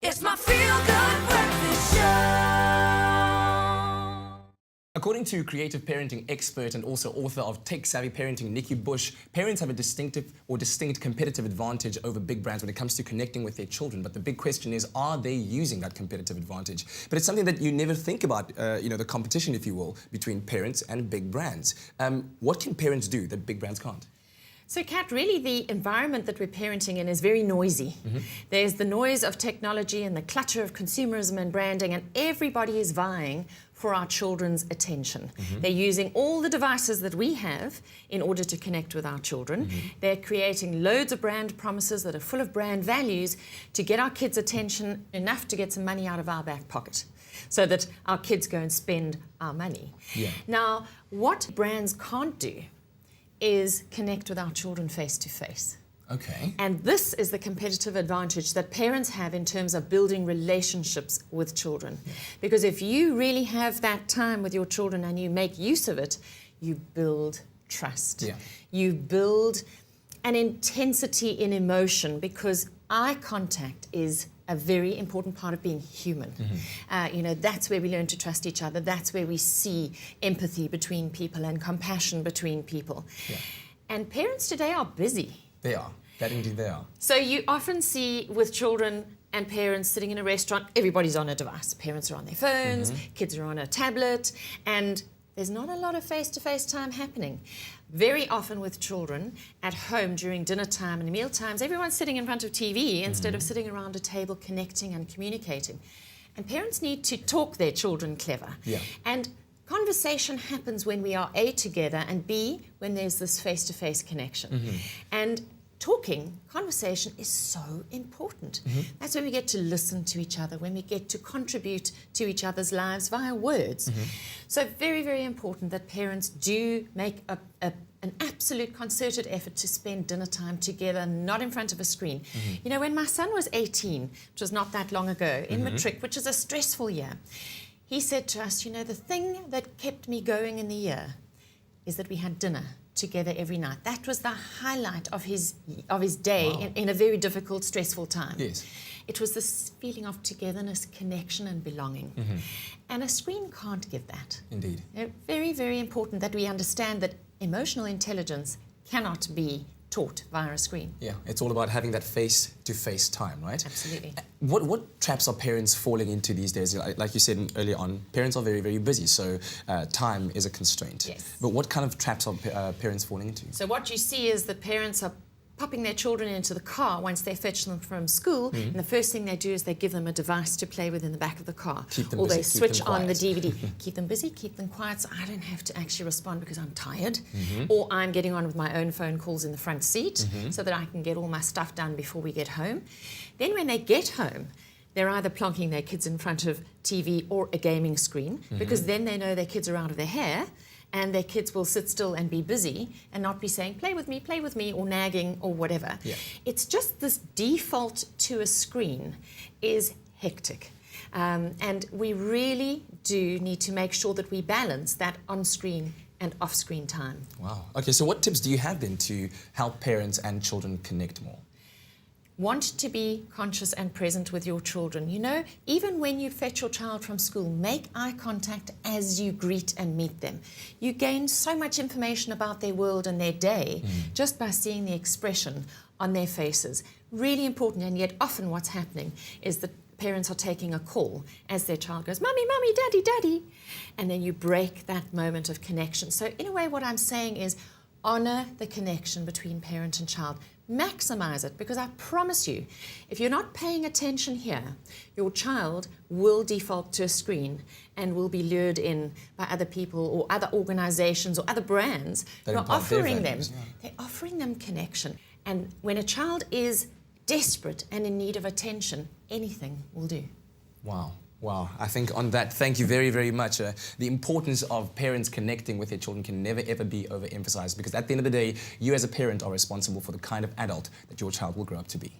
It's my feel-good breakfast show. According to creative parenting expert and also author of Tech-Savvy Parenting, Nikki Bush, parents have a distinct competitive advantage over big brands when it comes to connecting with their children. But the big question is, are they using that competitive advantage? But it's something that you never think about, the competition, if you will, between parents and big brands. What can parents do that big brands can't? So, Kat, really the environment that we're parenting in is very noisy. There's the noise of technology and the clutter of consumerism and branding, and everybody is vying for our children's attention. They're using all the devices that we have in order to connect with our children. They're creating loads of brand promises that are full of brand values to get our kids' attention enough to get some money out of our back pocket so that our kids go and spend our money. Now, what brands can't do is connect with our children face to face. Okay. And this is the competitive advantage that parents have in terms of building relationships with children. Because if you really have that time with your children and you make use of it, you build trust. You build an intensity in emotion, because eye contact is a very important part of being human. That's where we learn to trust each other. That's where we see empathy between people and compassion between people. And parents today are busy. They are. That indeed they are. So you often see with children and parents sitting in a restaurant, everybody's on a device. Parents are on their phones, kids are on a tablet, and there's not a lot of face-to-face time happening. Very often with children at home during dinner time and meal times, everyone's sitting in front of TV instead of sitting around a table connecting and communicating. And parents need to talk their children clever. And conversation happens when we are A, together, and B, when there's this face-to-face connection. And conversation is so important. That's when we get to listen to each other, when we get to contribute to each other's lives via words. So very, very important that parents do make an absolute concerted effort to spend dinner time together, not in front of a screen. You know, when my son was 18, which was not that long ago, in matric, which is a stressful year, he said to us, the thing that kept me going in the year is that we had dinner together every night. That was the highlight of his day in a very difficult, stressful time. It was this feeling of togetherness, connection and belonging. And a screen can't give that. Indeed. Very, very important that we understand that emotional intelligence cannot be taught via a screen. It's all about having that face-to-face time, right? Absolutely. What traps are parents falling into these days? Like you said earlier on, parents are very, very busy, so time is a constraint. But what kind of traps are parents falling into? So what you see is that parents are popping their children into the car once they fetch them from school, and the first thing they do is they give them a device to play with in the back of the car. Or they switch on the DVD. Keep them busy, keep them quiet, so I don't have to actually respond because I'm tired. Or I'm getting on with my own phone calls in the front seat so that I can get all my stuff done before we get home. Then when they get home, they're either plonking their kids in front of TV or a gaming screen, because then they know their kids are out of their hair, and their kids will sit still and be busy and not be saying, play with me, or nagging, or whatever. It's just this default to a screen is hectic. And we really do need to make sure that we balance that on-screen and off-screen time. Wow. Okay, so what tips do you have then to help parents and children connect more? Want to be conscious and present with your children. Even when you fetch your child from school, make eye contact as you greet and meet them. You gain so much information about their world and their day just by seeing the expression on their faces. Really important, and yet often what's happening is that parents are taking a call as their child goes, "Mummy, mummy, daddy, daddy," and then you break that moment of connection. So in a way, what I'm saying is honor the connection between parent and child. Maximize it, because I promise you, if you're not paying attention here, your child will default to a screen and will be lured in by other people or other organizations or other brands who are offering them. They're offering them connection. And when a child is desperate and in need of attention, anything will do. Wow, I think on that, thank you very, very much. The importance of parents connecting with their children can never, ever be overemphasized, because at the end of the day, you as a parent are responsible for the kind of adult that your child will grow up to be.